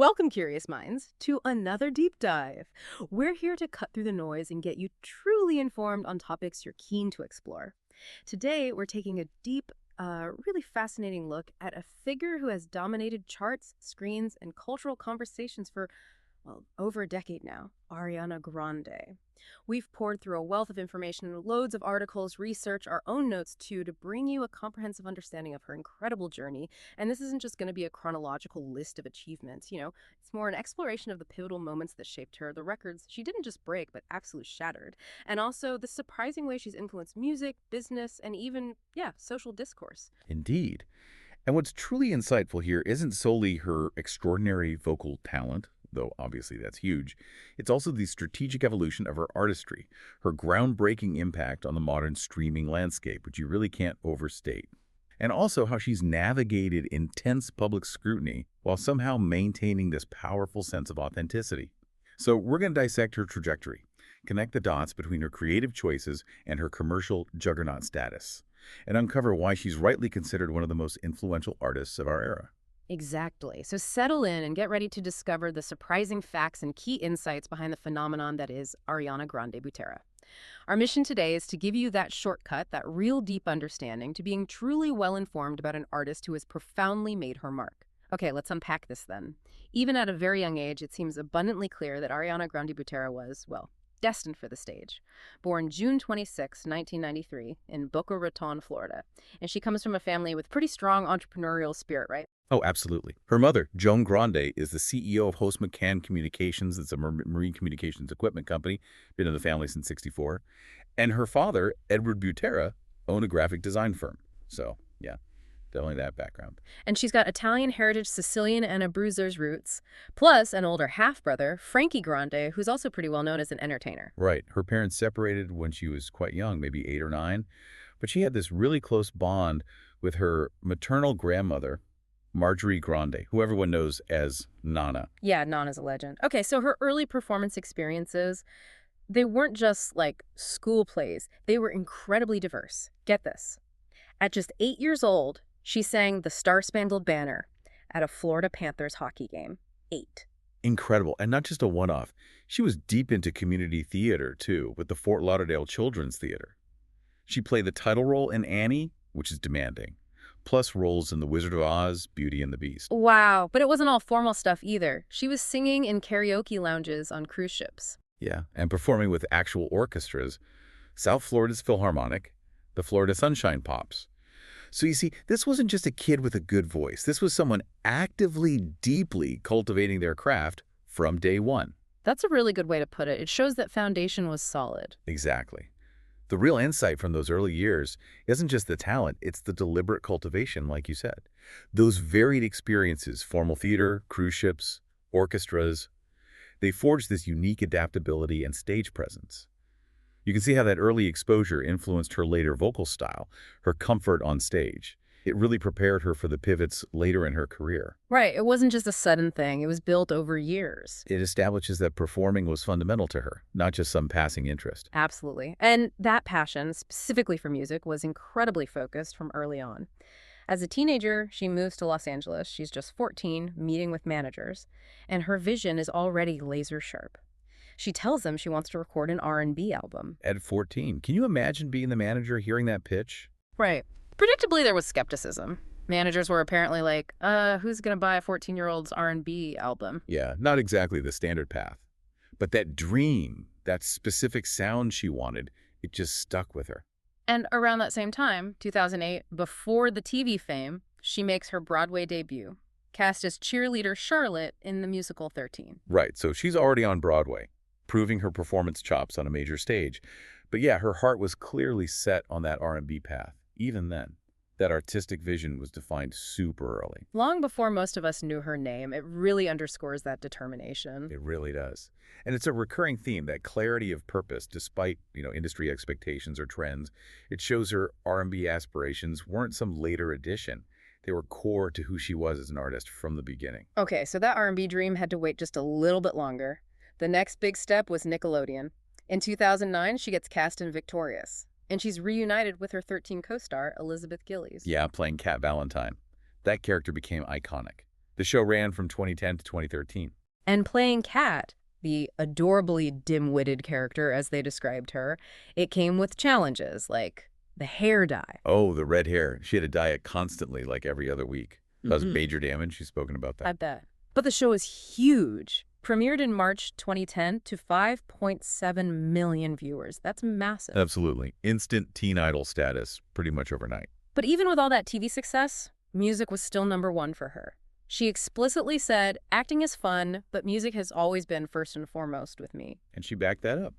Welcome, curious minds, to another deep dive. We're here to cut through the noise and get you truly informed on topics you're keen to explore. Today, we're taking a deep, really fascinating look at a figure who has dominated charts, screens, and cultural conversations for, well, over a decade now, Ariana Grande. We've poured through a wealth of information, loads of articles, research, our own notes too, to bring you a comprehensive understanding of her incredible journey. And this isn't just going to be a chronological list of achievements, it's more an exploration of the pivotal moments that shaped her, the records she didn't just break, but absolutely shattered. And also the surprising way she's influenced music, business, and even, social discourse. Indeed. And what's truly insightful here isn't solely her extraordinary vocal talent, though obviously that's huge. It's also the strategic evolution of her artistry, her groundbreaking impact on the modern streaming landscape, which you really can't overstate. And also how she's navigated intense public scrutiny while somehow maintaining this powerful sense of authenticity. So we're going to dissect her trajectory, connect the dots between her creative choices and her commercial juggernaut status, and uncover why she's rightly considered one of the most influential artists of our era. Exactly. So settle in and get ready to discover the surprising facts and key insights behind the phenomenon that is Ariana Grande Butera. Our mission today is to give you that shortcut, that real deep understanding to being truly well-informed about an artist who has profoundly made her mark. Okay, let's unpack this then. Even at a very young age, it seems abundantly clear that Ariana Grande Butera was, well, destined for the stage. Born June 26, 1993, in Boca Raton, Florida. And she comes from a family with pretty strong entrepreneurial spirit, right? Oh, absolutely. Her mother, Joan Grande, is the CEO of Host McCann Communications. It's a marine communications equipment company, been in the family since '64. And her father, Edward Butera, owned a graphic design firm. So, yeah, definitely that background. And she's got Italian heritage, Sicilian and Abruzzer's roots, plus an older half-brother, Frankie Grande, who's also pretty well known as an entertainer. Right. Her parents separated when she was quite young, maybe 8 or 9. But she had this really close bond with her maternal grandmother, Marjorie Grande, who everyone knows as Nana. Yeah, Nana's a legend. Okay, so her early performance experiences, they weren't just like school plays. They were incredibly diverse. Get this. At just 8 years old, she sang the Star-Spangled Banner at a Florida Panthers hockey game. 8. Incredible. And not just a one-off. She was deep into community theater, too, with the Fort Lauderdale Children's Theater. She played the title role in Annie, which is demanding, plus roles in The Wizard of Oz, Beauty and the Beast. Wow, but it wasn't all formal stuff either. She was singing in karaoke lounges on cruise ships. Yeah, and performing with actual orchestras, South Florida's Philharmonic, the Florida Sunshine Pops. So you see, this wasn't just a kid with a good voice. This was someone actively, deeply cultivating their craft from day one. That's a really good way to put it. It shows that foundation was solid. Exactly. The real insight from those early years isn't just the talent, it's the deliberate cultivation, like you said. Those varied experiences, formal theater, cruise ships, orchestras, they forged this unique adaptability and stage presence. You can see how that early exposure influenced her later vocal style, her comfort on stage. It really prepared her for the pivots later in her career. Right. It wasn't just a sudden thing. It was built over years. It establishes that performing was fundamental to her, not just some passing interest. Absolutely. And that passion, specifically for music, was incredibly focused from early on. As a teenager, she moves to Los Angeles. She's just 14, meeting with managers, and her vision is already laser sharp. She tells them she wants to record an R&B album. At 14, can you imagine being the manager hearing that pitch? Right. Predictably, there was skepticism. Managers were apparently like, who's going to buy a 14-year-old's R&B album? Yeah, not exactly the standard path. But that dream, that specific sound she wanted, it just stuck with her. And around that same time, 2008, before the TV fame, she makes her Broadway debut, cast as cheerleader Charlotte in the musical 13. Right, so she's already on Broadway, proving her performance chops on a major stage. But yeah, her heart was clearly set on that R&B path. Even then, that artistic vision was defined super early. Long before most of us knew her name, it really underscores that determination. It really does. And it's a recurring theme, that clarity of purpose, despite, industry expectations or trends. It shows her R&B aspirations weren't some later addition. They were core to who she was as an artist from the beginning. Okay, so that R&B dream had to wait just a little bit longer. The next big step was Nickelodeon. In 2009, she gets cast in Victorious. And she's reunited with her 13 co-star, Elizabeth Gillies. Yeah, playing Cat Valentine. That character became iconic. The show ran from 2010 to 2013. And playing Kat, the adorably dim-witted character as they described her, it came with challenges like the hair dye. Oh, the red hair. She had to dye it constantly, like every other week. That was major damage. She's spoken about that. I bet. But the show is huge. Premiered in March 2010 to 5.7 million viewers. That's massive. Absolutely. Instant teen idol status pretty much overnight. But even with all that TV success, music was still #1 for her. She explicitly said, acting is fun, but music has always been first and foremost with me. And she backed that up.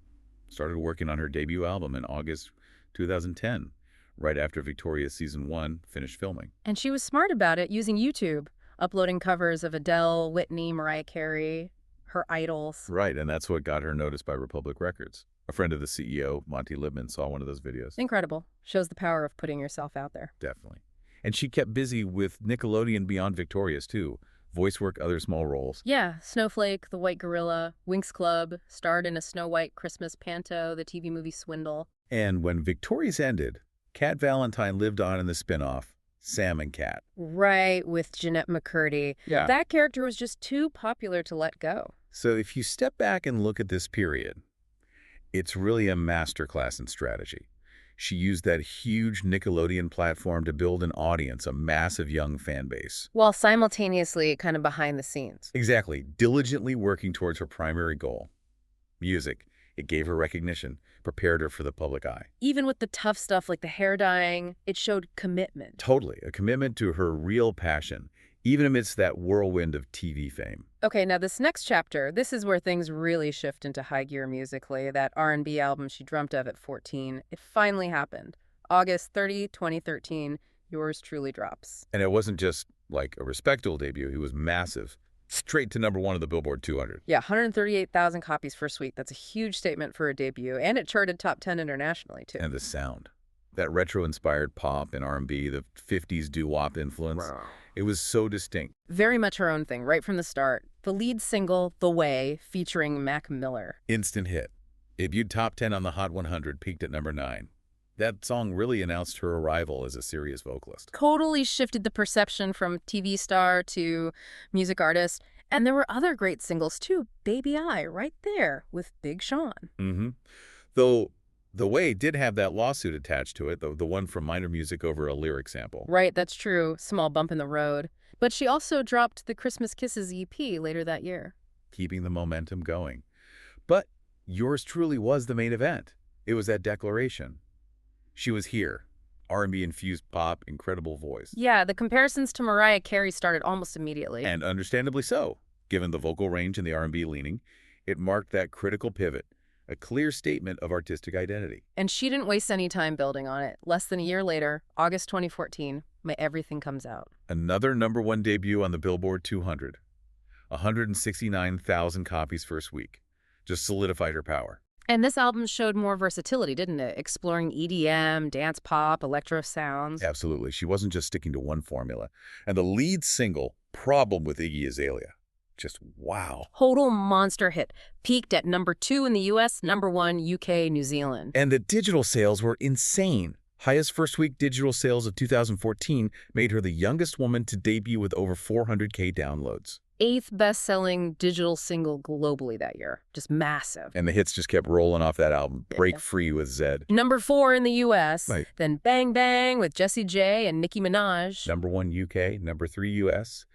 Started working on her debut album in August 2010, right after Victoria's Season 1 finished filming. And she was smart about it, using YouTube, uploading covers of Adele, Whitney, Mariah Carey, her idols. Right, and that's what got her noticed by Republic Records. A friend of the CEO, Monty Libman, saw one of those videos. Incredible. Shows the power of putting yourself out there. Definitely. And she kept busy with Nickelodeon beyond Victoria's, too. Voice work, other small roles. Yeah, Snowflake, The White Gorilla, Winx Club, starred in a Snow White Christmas panto, the TV movie Swindle. And when Victoria's ended, Kat Valentine lived on in the spin-off, Sam and Cat. Right, with Jeanette McCurdy. Yeah. That character was just too popular to let go. So if you step back and look at this period, it's really a masterclass in strategy. She used that huge Nickelodeon platform to build an audience, a massive young fan base. While simultaneously kind of behind the scenes. Exactly, diligently working towards her primary goal. Music. It gave her recognition, prepared her for the public eye. Even with the tough stuff like the hair dyeing, it showed commitment. Totally, a commitment to her real passion, even amidst that whirlwind of TV fame. Okay, now this next chapter, this is where things really shift into high gear musically. That R&B album she dreamt of at 14, it finally happened. August 30, 2013, Yours Truly drops. And it wasn't just like a respectable debut, it was massive. Straight to #1 of the Billboard 200. Yeah, 138,000 copies first week. That's a huge statement for a debut, and it charted top 10 internationally, too. And the sound. That retro-inspired pop and R&B, the 50s doo-wop influence, it was so distinct. Very much her own thing, right from the start. The lead single, The Way, featuring Mac Miller. Instant hit. Debuted top 10 on the Hot 100, peaked at #9. That song really announced her arrival as a serious vocalist. Totally shifted the perception from TV star to music artist. And there were other great singles, too. Baby I, right there, with Big Sean. Though The Way did have that lawsuit attached to it, the one from Minor Music over a lyric sample. Right, that's true. Small bump in the road. But she also dropped the Christmas Kisses EP later that year. Keeping the momentum going. But Yours Truly was the main event. It was that declaration. She was here. R&B-infused pop, incredible voice. Yeah, the comparisons to Mariah Carey started almost immediately. And understandably so. Given the vocal range and the R&B leaning, it marked that critical pivot, a clear statement of artistic identity. And she didn't waste any time building on it. Less than a year later, August 2014, My Everything Comes Out. Another #1 debut on the Billboard 200. 169,000 copies first week. Just solidified her power. And this album showed more versatility, didn't it? Exploring EDM, dance pop, electro sounds. Absolutely. She wasn't just sticking to one formula. And the lead single, Problem with Iggy Azalea. Just wow. Total monster hit. Peaked at #2 in the US, #1 UK, New Zealand. And the digital sales were insane. Highest first week digital sales of 2014 made her the youngest woman to debut with over 400K downloads. 8th best-selling digital single globally that year. Just massive. And the hits just kept rolling off that album. Break Free with Zedd. #4 in the US. Right. Then Bang Bang with Jessie J and Nicki Minaj. #1 UK, #3 US,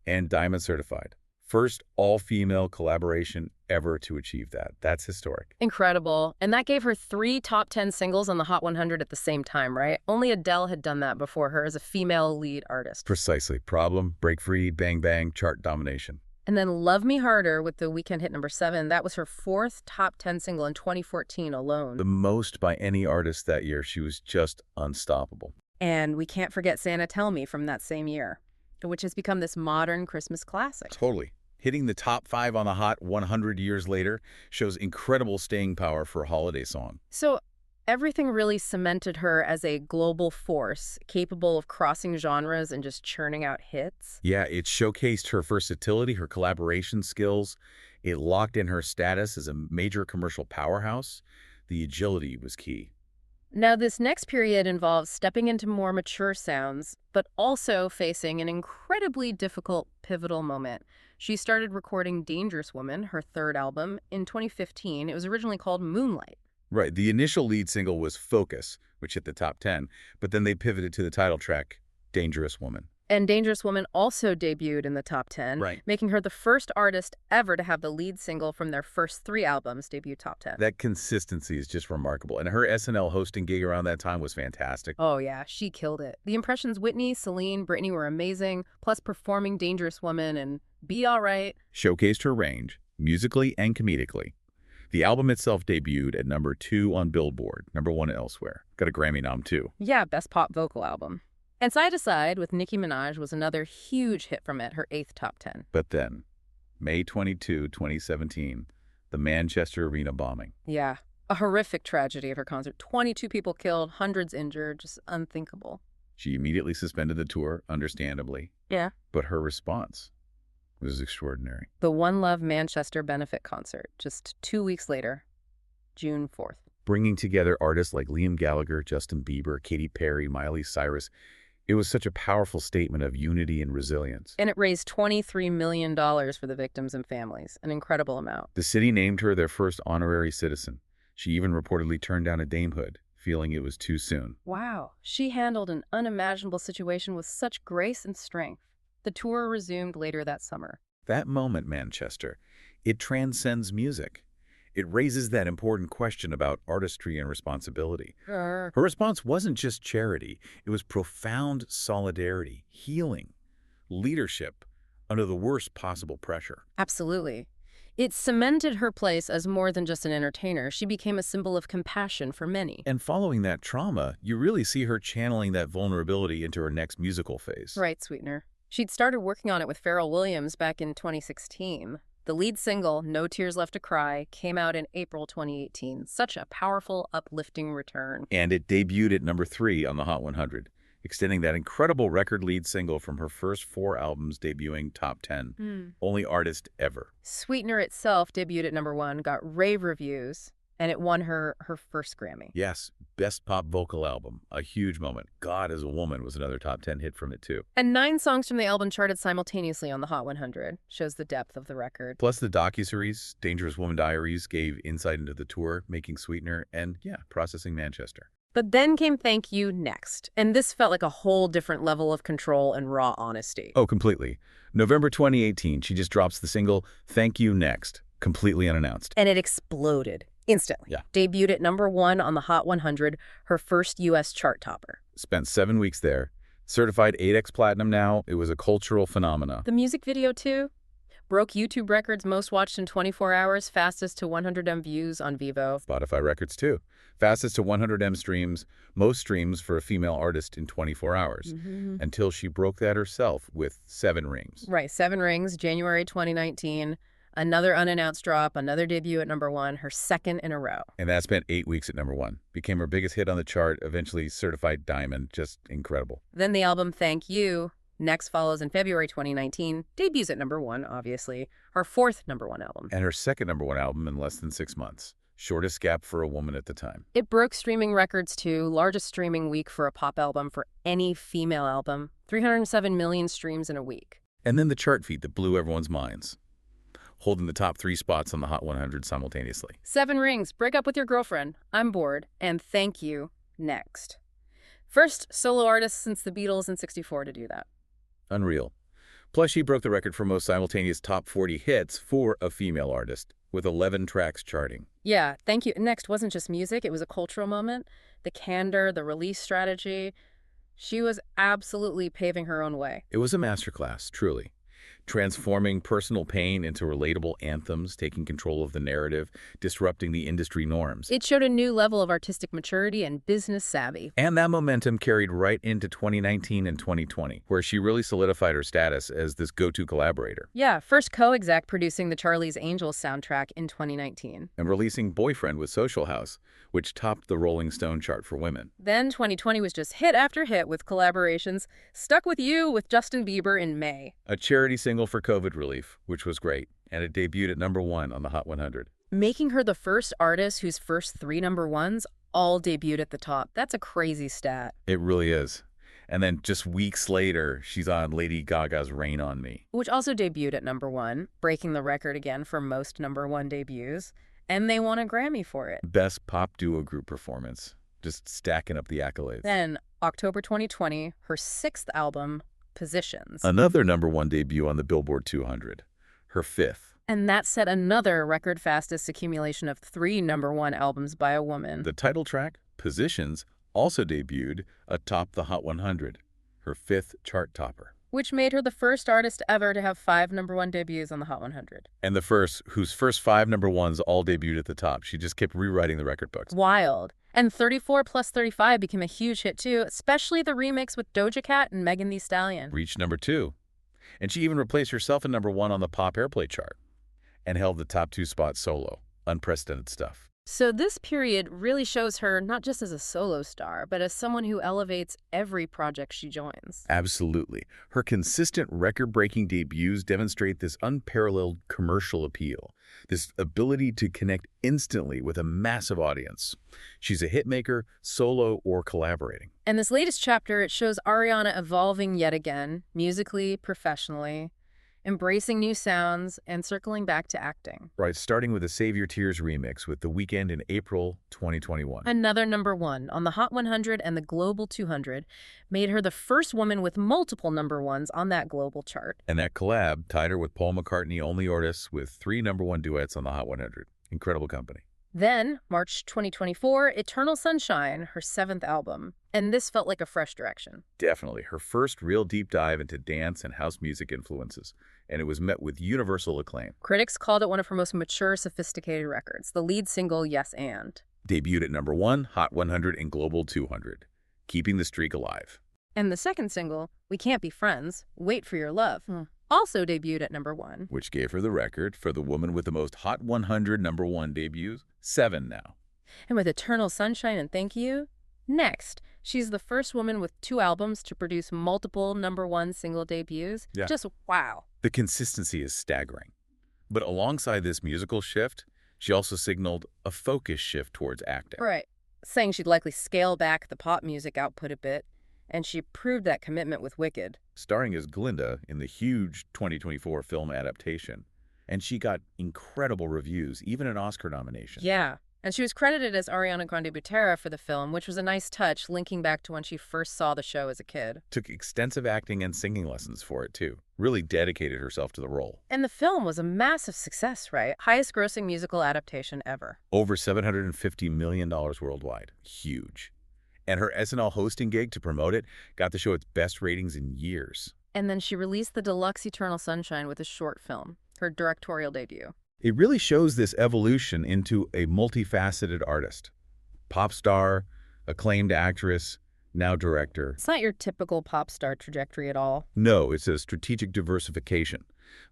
and Diamond Certified. First all-female collaboration ever to achieve that. That's historic. Incredible. And that gave her 3 top 10 singles on the Hot 100 at the same time, right? Only Adele had done that before her as a female lead artist. Precisely. Problem, Break Free, Bang Bang, chart domination. And then Love Me Harder with the weekend hit #7. That was her 4th top 10 single in 2014 alone. The most by any artist that year. She was just unstoppable. And we can't forget Santa Tell Me from that same year, which has become this modern Christmas classic. Totally. Hitting the top 5 on the Hot 100 years later shows incredible staying power for a holiday song. So everything really cemented her as a global force, capable of crossing genres and just churning out hits. Yeah, it showcased her versatility, her collaboration skills. It locked in her status as a major commercial powerhouse. The agility was key. Now, this next period involves stepping into more mature sounds, but also facing an incredibly difficult, pivotal moment. She started recording Dangerous Woman, her third album, in 2015. It was originally called Moonlight. Right. The initial lead single was Focus, which hit the top 10, but then they pivoted to the title track, Dangerous Woman. And Dangerous Woman also debuted in the top 10, Right. making her the first artist ever to have the lead single from their first 3 albums debut top 10. That consistency is just remarkable. And her SNL hosting gig around that time was fantastic. Oh yeah, she killed it. The impressions Whitney, Celine, Britney were amazing, plus performing Dangerous Woman and Be Alright. Showcased her range, musically and comedically. The album itself debuted at number 2 on Billboard, number 1 elsewhere. Got a Grammy nom too. Yeah, best pop vocal album. And Side to Side with Nicki Minaj was another huge hit from it, her 8th top 10. But then, May 22, 2017, the Manchester Arena bombing. Yeah, a horrific tragedy at her concert. 22 people killed, hundreds injured, just unthinkable. She immediately suspended the tour, understandably. Yeah. But her response was extraordinary. The One Love Manchester benefit concert, just 2 weeks later, June 4th. Bringing together artists like Liam Gallagher, Justin Bieber, Katy Perry, Miley Cyrus, it was such a powerful statement of unity and resilience. And it raised $23 million for the victims and families, an incredible amount. The city named her their first honorary citizen. She even reportedly turned down a damehood, feeling it was too soon. Wow, she handled an unimaginable situation with such grace and strength. The tour resumed later that summer. That moment, Manchester, it transcends music. It raises that important question about artistry and responsibility. Her response wasn't just charity. It was profound solidarity, healing, leadership under the worst possible pressure. Absolutely. It cemented her place as more than just an entertainer. She became a symbol of compassion for many. And following that trauma, you really see her channeling that vulnerability into her next musical phase. Right, Sweetener. She'd started working on it with Pharrell Williams back in 2016. The lead single, No Tears Left to Cry, came out in April 2018. Such a powerful, uplifting return. And it debuted at number 3 on the Hot 100, extending that incredible record lead single from her first 4 albums debuting top 10. Only artist ever. Sweetener itself debuted at number 1, got rave reviews, and it won her first Grammy. Yes, best pop vocal album. A huge moment. God is a Woman was another top 10 hit from it too. And 9 songs from the album charted simultaneously on the Hot 100. Shows the depth of the record. Plus the docuseries, Dangerous Woman Diaries, gave insight into the tour, making Sweetener, and yeah, processing Manchester. But then came Thank You next, and this felt like a whole different level of control and raw honesty. Oh, completely. November 2018, she just drops the single Thank You Next, completely unannounced. And it exploded. Instantly. Yeah. Debuted at number 1 on the Hot 100, her first U.S. chart topper. Spent 7 weeks there. Certified 8X Platinum now. It was a cultural phenomena. The music video, too, broke YouTube records, most watched in 24 hours, fastest to 100M views on Vivo. Spotify records, too. Fastest to 100M streams, most streams for a female artist in 24 hours. Until she broke that herself with 7 Rings. Right, 7 Rings, January 2019. Another unannounced drop, another debut at number 1, her second in a row. And that spent 8 weeks at number 1. Became her biggest hit on the chart, eventually certified diamond. Just incredible. Then the album Thank You next follows in February 2019. Debuts at number 1, obviously. Her 4th number 1 album. And her second number 1 album in less than 6 months. Shortest gap for a woman at the time. It broke streaming records too. Largest streaming week for a pop album for any female album. 307 million streams in a week. And then the chart feat that blew everyone's minds, holding the top 3 spots on the Hot 100 simultaneously. 7 Rings, Break Up With Your Girlfriend, I'm Bored, and Thank You next. First solo artist since the Beatles in '64 to do that. Unreal. Plus, she broke the record for most simultaneous top 40 hits for a female artist, with 11 tracks charting. Yeah, Thank You next wasn't just music, it was a cultural moment. The candor, the release strategy. She was absolutely paving her own way. It was a masterclass, truly. Transforming personal pain into relatable anthems, taking control of the narrative, disrupting the industry norms. It showed a new level of artistic maturity and business savvy. And that momentum carried right into 2019 and 2020, where she really solidified her status as this go-to collaborator. Yeah, first co-exec producing the Charlie's Angels soundtrack in 2019. And releasing Boyfriend with Social House, which topped the Rolling Stone chart for women. Then 2020 was just hit after hit with collaborations. Stuck With You with Justin Bieber in May. A charity single for COVID relief, which was great, and it debuted at number 1 on the Hot 100. Making her the first artist whose first 3 number 1s all debuted at the top. That's a crazy stat. It really is. And then just weeks later, she's on Lady Gaga's Rain on Me. Which also debuted at #1, breaking the record again for most #1 debuts. And they won a Grammy for it. Best pop duo group performance. Just stacking up the accolades. Then, October 2020, her 6th album, Positions. Another #1 debut on the Billboard 200. Her 5th. And that set another record fastest accumulation of 3 #1 albums by a woman. The title track, Positions, also debuted atop the Hot 100, her 5th chart topper. Which made her the first artist ever to have 5 #1 debuts on the Hot 100. And the first whose first 5 #1s all debuted at the top. She just kept rewriting the record books. Wild. And 34 plus 35 became a huge hit too, especially the remix with Doja Cat and Megan Thee Stallion. Reached #2. And she even replaced herself in #1 on the Pop Airplay chart and held the top 2 spots solo. Unprecedented stuff. So this period really shows her not just as a solo star, but as someone who elevates every project she joins. Absolutely. Her consistent record-breaking debuts demonstrate this unparalleled commercial appeal, this ability to connect instantly with a massive audience. She's a hitmaker, solo or collaborating. And this latest chapter, it shows Ariana evolving yet again, musically, professionally, embracing new sounds, and circling back to acting. Right, starting with the Save Your Tears remix with The Weeknd in April 2021. Another #1 on the Hot 100 and the Global 200 made her the first woman with multiple #1s on that global chart. And that collab tied her with Paul McCartney, only artist with 3 #1 duets on the Hot 100. Incredible company. Then, March 2024, Eternal Sunshine, her 7th album. And this felt like a fresh direction. Definitely. Her first real deep dive into dance and house music influences. And it was met with universal acclaim. Critics called it one of her most mature, sophisticated records. The lead single, Yes and. Debuted at #1, Hot 100, and Global 200. Keeping the streak alive. And the second single, We Can't Be Friends, Wait for Your Love, also debuted at #1. Which gave her the record for the woman with the most Hot 100 #1 debuts, 7 now. And with Eternal Sunshine and Thank You, next, she's the first woman with 2 albums to produce multiple #1 single debuts. Yeah. Just wow. The consistency is staggering. But alongside this musical shift, she also signaled a focus shift towards acting. Right. Saying she'd likely scale back the pop music output a bit, and she proved that commitment with Wicked. Starring as Glinda in the huge 2024 film adaptation. And she got incredible reviews, even an Oscar nomination. Yeah. And she was credited as Ariana Grande Butera for the film, which was a nice touch, linking back to when she first saw the show as a kid. Took extensive acting and singing lessons for it, too. Really dedicated herself to the role. And the film was a massive success, right? Highest grossing musical adaptation ever. Over $750 million worldwide. Huge. And her SNL hosting gig to promote it got the show its best ratings in years. And then she released the deluxe Eternal Sunshine with a short film, her directorial debut. It really shows this evolution into a multifaceted artist. Pop star, acclaimed actress, now director. It's not your typical pop star trajectory at all. No, it's a strategic diversification.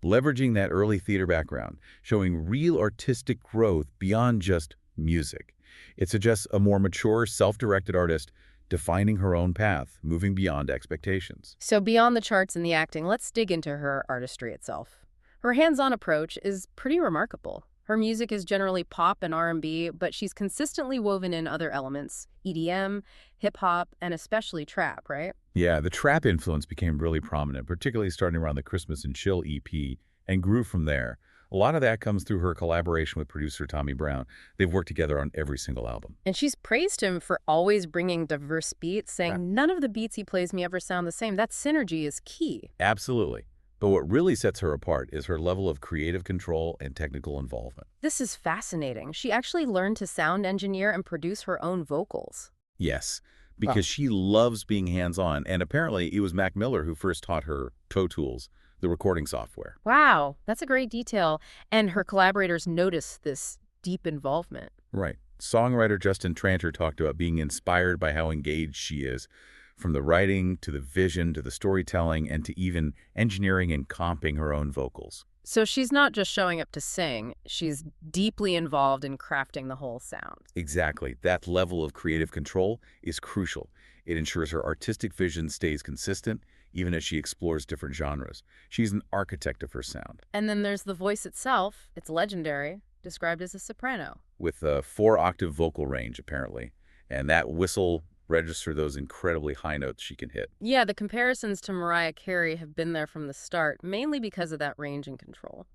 Leveraging that early theater background, showing real artistic growth beyond just music. It suggests a more mature, self-directed artist defining her own path, moving beyond expectations. So beyond the charts and the acting, let's dig into her artistry itself. Her hands-on approach is pretty remarkable. Her music is generally pop and R&B, but she's consistently woven in other elements, EDM, hip-hop, and especially trap, right? Yeah, the trap influence became really prominent, particularly starting around the Christmas and Chill EP, and grew from there. A lot of that comes through her collaboration with producer Tommy Brown. They've worked together on every single album. And she's praised him for always bringing diverse beats, saying none of the beats he plays me ever sound the same. That synergy is key. Absolutely. But what really sets her apart is her level of creative control and technical involvement. This is fascinating. She actually learned to sound engineer and produce her own vocals. Yes, because she loves being hands-on, and apparently it was Mac Miller who first taught her Pro Tools, the recording software. Wow, that's a great detail. And her collaborators noticed this deep involvement. Right. Songwriter Justin Tranter talked about being inspired by how engaged she is, from the writing to the vision to the storytelling and to even engineering and comping her own vocals. So she's not just showing up to sing, she's deeply involved in crafting the whole sound. Exactly. That level of creative control is crucial. It ensures her artistic vision stays consistent, even as she explores different genres. She's an architect of her sound. And then there's the voice itself. It's legendary, described as a soprano. With a 4-octave vocal range, apparently. And that whistle registers those incredibly high notes she can hit. Yeah, the comparisons to Mariah Carey have been there from the start, mainly because of that range and control.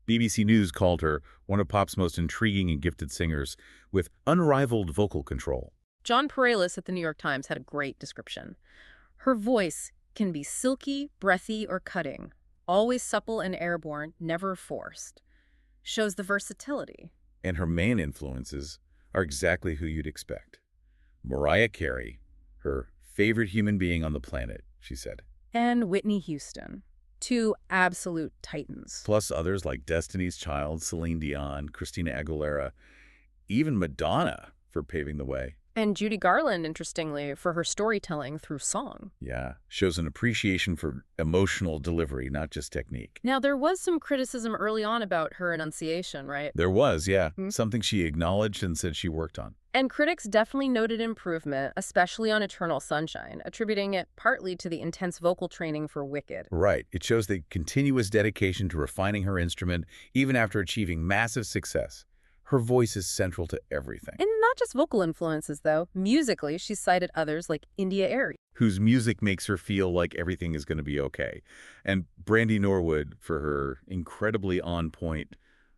BBC News called her one of pop's most intriguing and gifted singers with unrivaled vocal control. John Pareles at the New York Times had a great description. Her voice can be silky, breathy, or cutting, always supple and airborne, never forced. Shows the versatility. And her main influences are exactly who you'd expect. Mariah Carey, her favorite human being on the planet, she said. And Whitney Houston. Two absolute titans. Plus others like Destiny's Child, Celine Dion, Christina Aguilera, even Madonna for paving the way. And Judy Garland, interestingly, for her storytelling through song. Yeah, shows an appreciation for emotional delivery, not just technique. Now, there was some criticism early on about her enunciation, right? There was, yeah, something she acknowledged and said she worked on. And critics definitely noted improvement, especially on Eternal Sunshine, attributing it partly to the intense vocal training for Wicked. Right. It shows the continuous dedication to refining her instrument, even after achieving massive success. Her voice is central to everything. And not just vocal influences, though. Musically, she cited others like India Arie, whose music makes her feel like everything is going to be okay. And Brandy Norwood for her incredibly on-point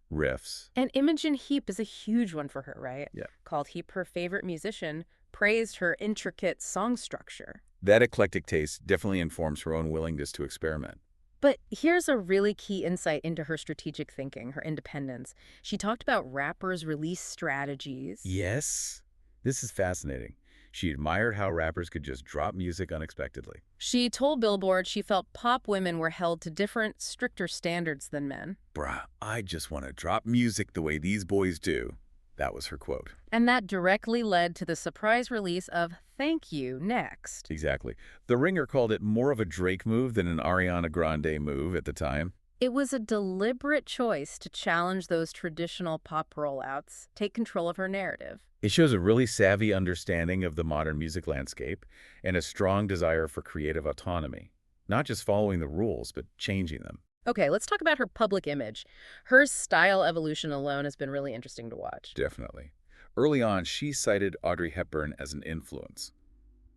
riffs. And Imogen Heap is a huge one for her, right? Yeah. Called Heap her favorite musician, praised her intricate song structure. That eclectic taste definitely informs her own willingness to experiment. But here's a really key insight into her strategic thinking, her independence. She talked about rappers' release strategies. Yes, this is fascinating. She admired how rappers could just drop music unexpectedly. She told Billboard she felt pop women were held to different, stricter standards than men. Bruh, I just want to drop music the way these boys do. That was her quote. And that directly led to the surprise release of Thank You Next. Exactly. The Ringer called it more of a Drake move than an Ariana Grande move at the time. It was a deliberate choice to challenge those traditional pop rollouts, take control of her narrative. It shows a really savvy understanding of the modern music landscape and a strong desire for creative autonomy. Not just following the rules, but changing them. Okay, let's talk about her public image. Her style evolution alone has been really interesting to watch. Definitely. Early on, she cited Audrey Hepburn as an influence.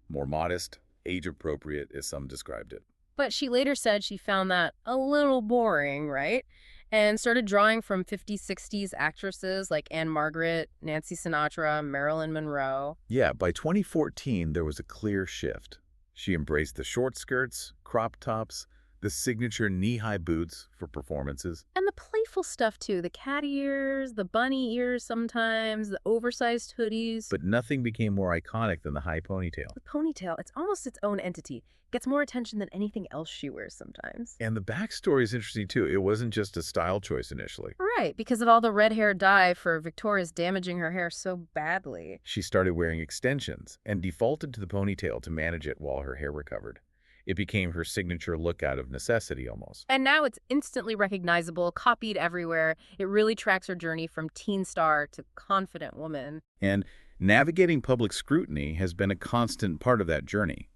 More modest, age-appropriate, as some described it. But she later said she found that a little boring, right? And started drawing from 50s, 60s actresses like Anne Margaret, Nancy Sinatra, Marilyn Monroe. Yeah, by 2014, there was a clear shift. She embraced the short skirts, crop tops, the signature knee-high boots for performances. And the playful stuff, too. The cat ears, the bunny ears sometimes, the oversized hoodies. But nothing became more iconic than the high ponytail. The ponytail, it's almost its own entity. Gets more attention than anything else she wears sometimes. And the backstory is interesting, too. It wasn't just a style choice initially. Right, because of all the red hair dye for Victoria's damaging her hair so badly. She started wearing extensions and defaulted to the ponytail to manage it while her hair recovered. It became her signature look out of necessity almost. And now it's instantly recognizable, copied everywhere. It really tracks her journey from teen star to confident woman. And navigating public scrutiny has been a constant part of that journey.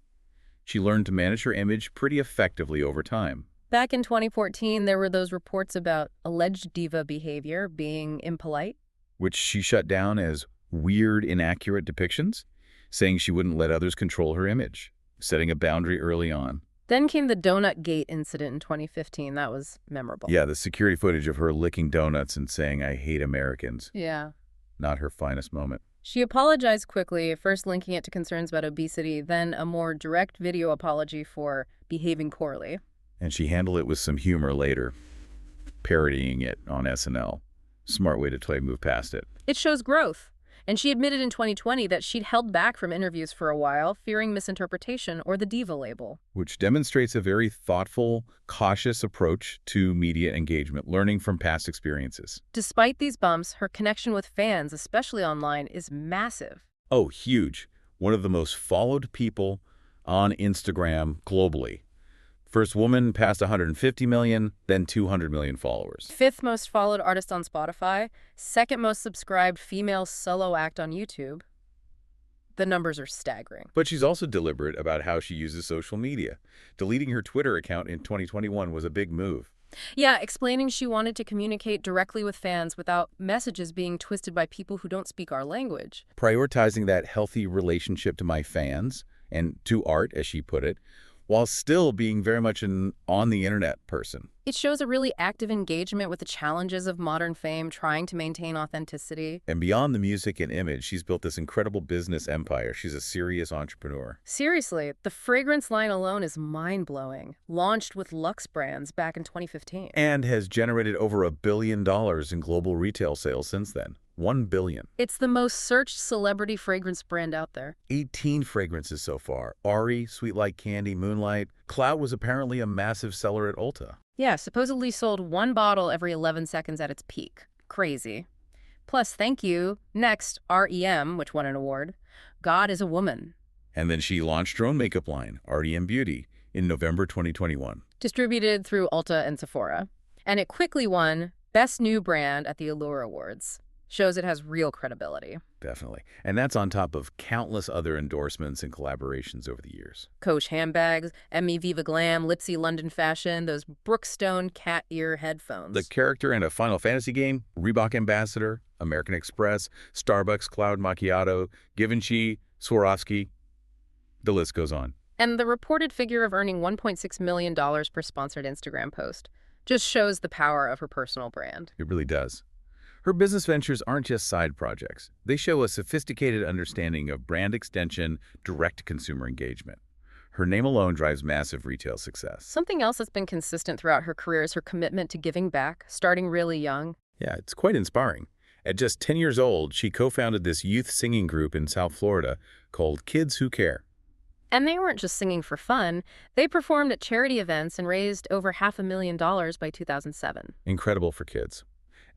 She learned to manage her image pretty effectively over time. Back in 2014, there were those reports about alleged diva behavior being impolite, which she shut down as weird, inaccurate depictions, saying she wouldn't let others control her image, setting a boundary early on. Then came the Donut Gate incident in 2015. That was memorable. Yeah, the security footage of her licking donuts and saying, "I hate Americans." Yeah. Not her finest moment. She apologized quickly, first linking it to concerns about obesity, then a more direct video apology for behaving poorly. And she handled it with some humor later, parodying it on SNL. Smart way to try to move past it. It shows growth. And she admitted in 2020 that she'd held back from interviews for a while, fearing misinterpretation or the diva label. Which demonstrates a very thoughtful, cautious approach to media engagement, learning from past experiences. Despite these bumps, her connection with fans, especially online, is massive. Oh, huge. One of the most followed people on Instagram globally. First woman past 150 million, then 200 million followers. Fifth most followed artist on Spotify, second most subscribed female solo act on YouTube. The numbers are staggering. But she's also deliberate about how she uses social media. Deleting her Twitter account in 2021 was a big move. Yeah, explaining she wanted to communicate directly with fans without messages being twisted by people who don't speak our language. Prioritizing that healthy relationship to my fans and to art, as she put it, while still being very much an on-the-internet person. It shows a really active engagement with the challenges of modern fame, trying to maintain authenticity. And beyond the music and image, she's built this incredible business empire. She's a serious entrepreneur. Seriously, the fragrance line alone is mind-blowing. Launched with Luxe Brands back in 2015. And has generated over $1 billion in global retail sales since then. 1 billion. It's the most searched celebrity fragrance brand out there. 18 fragrances so far. Ari, Sweet Like Candy, Moonlight. Clout was apparently a massive seller at Ulta. Yeah, supposedly sold 1 bottle every 11 seconds at its peak. Crazy. Plus, thank you. Next, R.E.M., which won an award. God is a Woman. And then she launched her own makeup line, R.E.M. Beauty, in November 2021. Distributed through Ulta and Sephora. And it quickly won Best New Brand at the Allure Awards. Shows it has real credibility. Definitely. And that's on top of countless other endorsements and collaborations over the years. Coach handbags, Emmy Viva Glam, Lipsy London Fashion, those Brookstone cat ear headphones. The character in a Final Fantasy game, Reebok Ambassador, American Express, Starbucks Cloud Macchiato, Givenchy, Swarovski. The list goes on. And the reported figure of earning $1.6 million per sponsored Instagram post just shows the power of her personal brand. It really does. Her business ventures aren't just side projects. They show a sophisticated understanding of brand extension, direct-to-consumer engagement. Her name alone drives massive retail success. Something else that's been consistent throughout her career is her commitment to giving back, starting really young. Yeah, it's quite inspiring. At just 10 years old, she co-founded this youth singing group in South Florida called Kids Who Care. And they weren't just singing for fun. They performed at charity events and raised over $500,000 by 2007. Incredible for kids.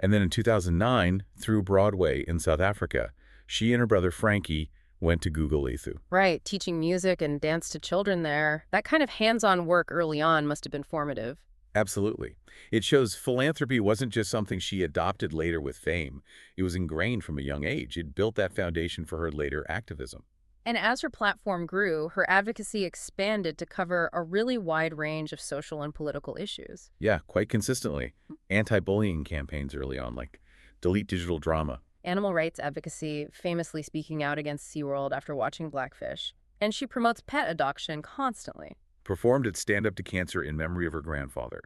And then in 2009, through Broadway in South Africa, she and her brother Frankie went to Gugulethu. Right, teaching music and dance to children there. That kind of hands-on work early on must have been formative. Absolutely. It shows philanthropy wasn't just something she adopted later with fame. It was ingrained from a young age. It built that foundation for her later activism. And as her platform grew, her advocacy expanded to cover a really wide range of social and political issues. Yeah, quite consistently. Anti-bullying campaigns early on, like Delete Digital Drama. Animal rights advocacy, famously speaking out against SeaWorld after watching Blackfish. And she promotes pet adoption constantly. Performed at Stand Up to Cancer in memory of her grandfather,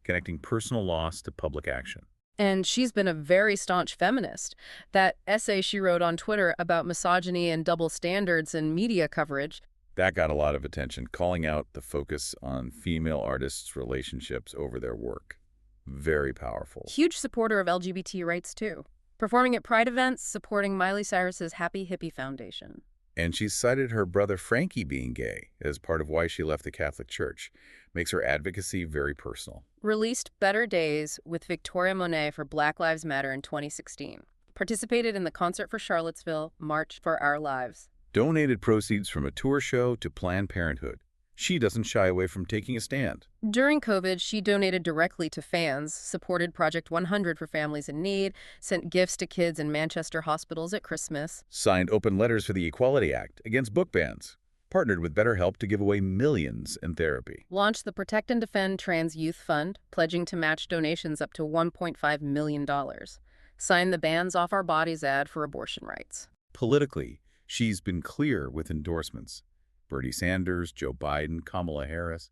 connecting personal loss to public action. And she's been a very staunch feminist. That essay she wrote on Twitter about misogyny and double standards in media coverage. That got a lot of attention, calling out the focus on female artists' relationships over their work. Very powerful. Huge supporter of LGBT rights, too. Performing at Pride events, supporting Miley Cyrus's Happy Hippie Foundation. And she cited her brother Frankie being gay as part of why she left the Catholic Church. Makes her advocacy very personal. Released Better Days with Victoria Monet for Black Lives Matter in 2016. Participated in the Concert for Charlottesville, March for Our Lives. Donated proceeds from a tour show to Planned Parenthood. She doesn't shy away from taking a stand. During COVID, she donated directly to fans, supported Project 100 for families in need, sent gifts to kids in Manchester hospitals at Christmas. Signed open letters for the Equality Act against book bans. Partnered with BetterHelp to give away millions in therapy. Launched the Protect and Defend Trans Youth Fund, pledging to match donations up to $1.5 million. Signed the Bands Off Our Bodies ad for abortion rights. Politically, she's been clear with endorsements. Bernie Sanders, Joe Biden, Kamala Harris.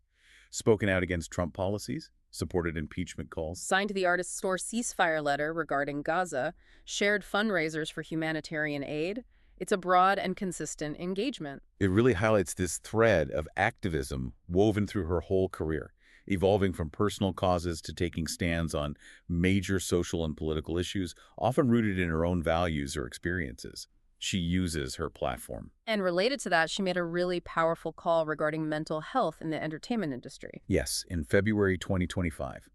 Spoken out against Trump policies. Supported impeachment calls. Signed the Artist's Store ceasefire letter regarding Gaza. Shared fundraisers for humanitarian aid. It's a broad and consistent engagement. It really highlights this thread of activism woven through her whole career, evolving from personal causes to taking stands on major social and political issues, often rooted in her own values or experiences. She uses her platform. And related to that, she made a really powerful call regarding mental health in the entertainment industry. Yes, in February 2025.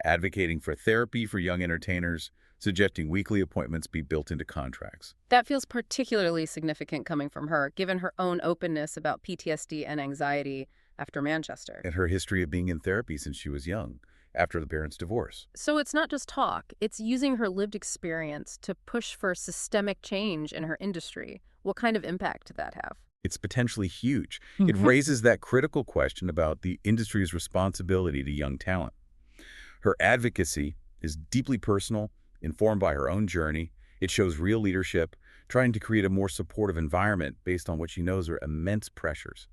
Advocating for therapy for young entertainers, suggesting weekly appointments be built into contracts. That feels particularly significant coming from her, given her own openness about PTSD and anxiety after Manchester. And her history of being in therapy since she was young, after the parents' divorce. So it's not just talk, it's using her lived experience to push for systemic change in her industry. What kind of impact did that have? It's potentially huge. It raises that critical question about the industry's responsibility to young talent. Her advocacy is deeply personal, informed by her own journey. It shows real leadership, trying to create a more supportive environment based on what she knows are immense pressures.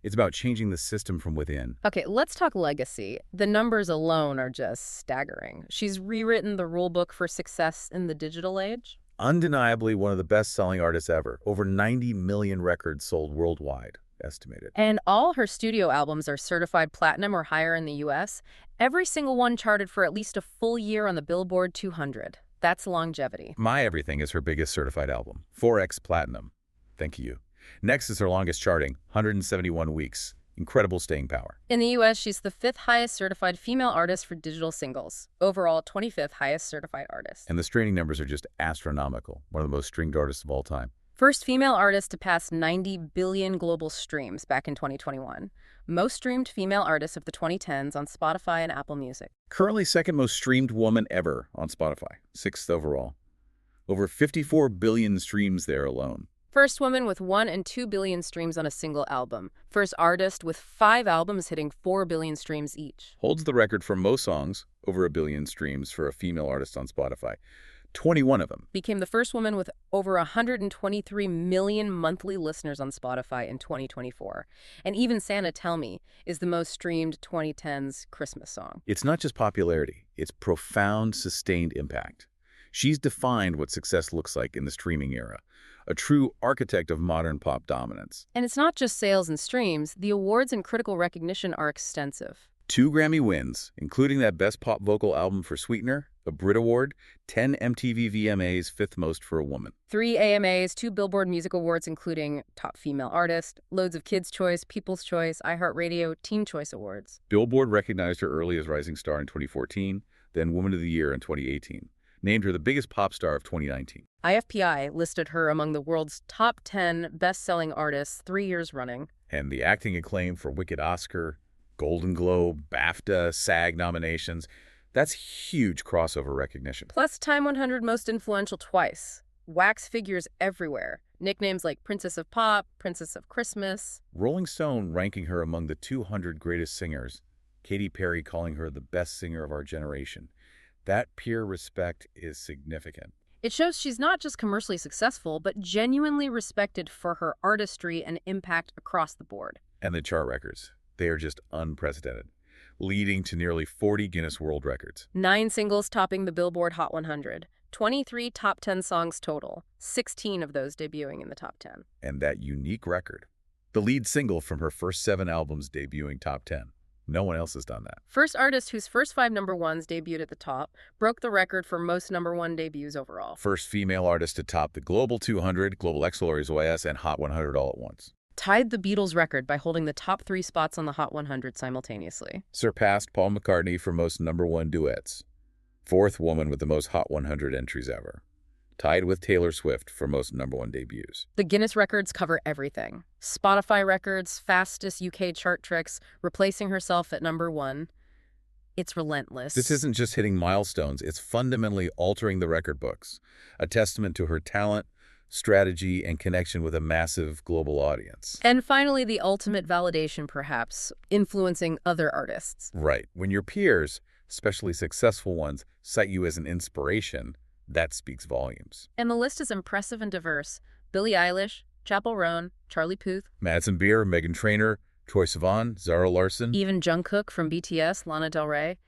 It's about changing the system from within. Okay, let's talk legacy. The numbers alone are just staggering. She's rewritten the rulebook for success in the digital age. Undeniably one of the best-selling artists ever. Over 90 million records sold worldwide, estimated. And all her studio albums are certified platinum or higher in the US. Every single one charted for at least a full year on the Billboard 200. That's longevity. My Everything is her biggest certified album, 4X Platinum. Thank you. Next is her longest charting, 171 weeks. Incredible staying power. In the US, she's the 5th highest certified female artist for digital singles. Overall, 25th highest certified artist. And the streaming numbers are just astronomical. One of the most streamed artists of all time. First female artist to pass 90 billion global streams back in 2021. Most streamed female artist of the 2010s on Spotify and Apple Music. Currently second most streamed woman ever on Spotify, 6th overall. Over 54 billion streams there alone. First woman with 1 and 2 billion streams on a single album. First artist with 5 albums hitting 4 billion streams each. Holds the record for most songs, over 1 billion streams for a female artist on Spotify. 21 of them. Became the first woman with over 123 million monthly listeners on Spotify in 2024. And Even Santa Tell Me is the most streamed 2010s Christmas song. It's not just popularity, it's profound, sustained impact. She's defined what success looks like in the streaming era. A true architect of modern pop dominance. And it's not just sales and streams. The awards and critical recognition are extensive. 2 Grammy wins, including that Best Pop Vocal Album for Sweetener, a Brit Award, 10 MTV VMAs, 5th most for a woman. 3 AMAs, 2 Billboard Music Awards, including Top Female Artist, loads of Kids' Choice, People's Choice, iHeartRadio, Teen Choice Awards. Billboard recognized her early as Rising Star in 2014, then Woman of the Year in 2018. Named her the biggest pop star of 2019. IFPI listed her among the world's top 10 best-selling artists 3 years running. And the acting acclaim for Wicked Oscar, Golden Globe, BAFTA, SAG nominations, that's huge crossover recognition. Plus Time 100 Most Influential twice. Wax figures everywhere. Nicknames like Princess of Pop, Princess of Christmas. Rolling Stone ranking her among the 200 greatest singers. Katy Perry calling her the best singer of our generation. That peer respect is significant. It shows she's not just commercially successful, but genuinely respected for her artistry and impact across the board. And the chart records, they are just unprecedented, leading to nearly 40 Guinness World Records. 9 singles topping the Billboard Hot 100. 23 top 10 songs total, 16 of those debuting in the top 10. And that unique record, the lead single from her first 7 albums debuting top 10. No one else has done that. First artist whose first 5 #1s debuted at the top, broke the record for most #1 debuts overall. First female artist to top the Global 200, Global X-Lorries OS, and Hot 100 all at once. Tied the Beatles' record by holding the top 3 spots on the Hot 100 simultaneously. Surpassed Paul McCartney for most #1 duets. 4th woman with the most Hot 100 entries ever. Tied with Taylor Swift for most #1 debuts. The Guinness records cover everything. Spotify records, fastest UK chart tricks, replacing herself at #1. It's relentless. This isn't just hitting milestones, it's fundamentally altering the record books. A testament to her talent, strategy, and connection with a massive global audience. And finally, the ultimate validation, perhaps, influencing other artists. Right. When your peers, especially successful ones, cite you as an inspiration, that speaks volumes. And the list is impressive and diverse. Billie Eilish, Chappell Roan, Charlie Puth, Madison Beer, Meghan Trainor, Troye Sivan, Zara Larsson. even Jungkook from BTS, Lana Del Rey.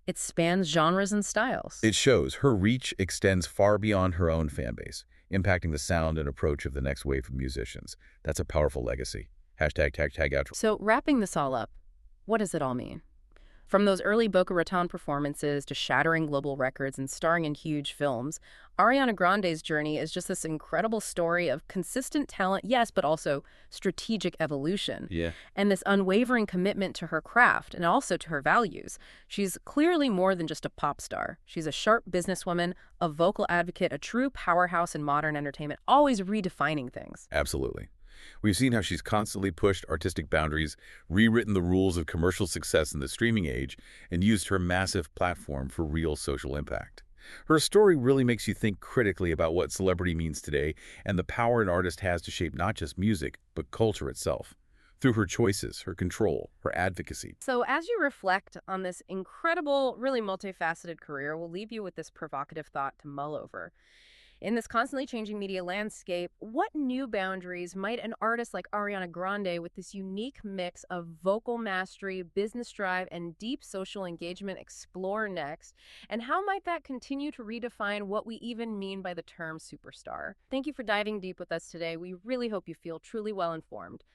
It spans genres and styles. It shows her reach extends far beyond her own fan base, impacting the sound and approach of the next wave of musicians. That's a powerful legacy. Hashtag tag outro. So wrapping this all up, what does it all mean? From those early Boca Raton performances to shattering global records and starring in huge films, Ariana Grande's journey is just this incredible story of consistent talent, yes, but also strategic evolution. Yeah. And this unwavering commitment to her craft and also to her values. She's clearly more than just a pop star. She's a sharp businesswoman, a vocal advocate, a true powerhouse in modern entertainment, always redefining things. Absolutely. We've seen how she's constantly pushed artistic boundaries, rewritten the rules of commercial success in the streaming age, and used her massive platform for real social impact. Her story really makes you think critically about what celebrity means today and the power an artist has to shape not just music, but culture itself. through her choices, her control, her advocacy. So as you reflect on this incredible, really multifaceted career, we'll leave you with this provocative thought to mull over. In this constantly changing media landscape, what new boundaries might an artist like Ariana Grande, with this unique mix of vocal mastery, business drive, and deep social engagement, explore next? And how might that continue to redefine what we even mean by the term superstar? Thank you for diving deep with us today. We really hope you feel truly well informed.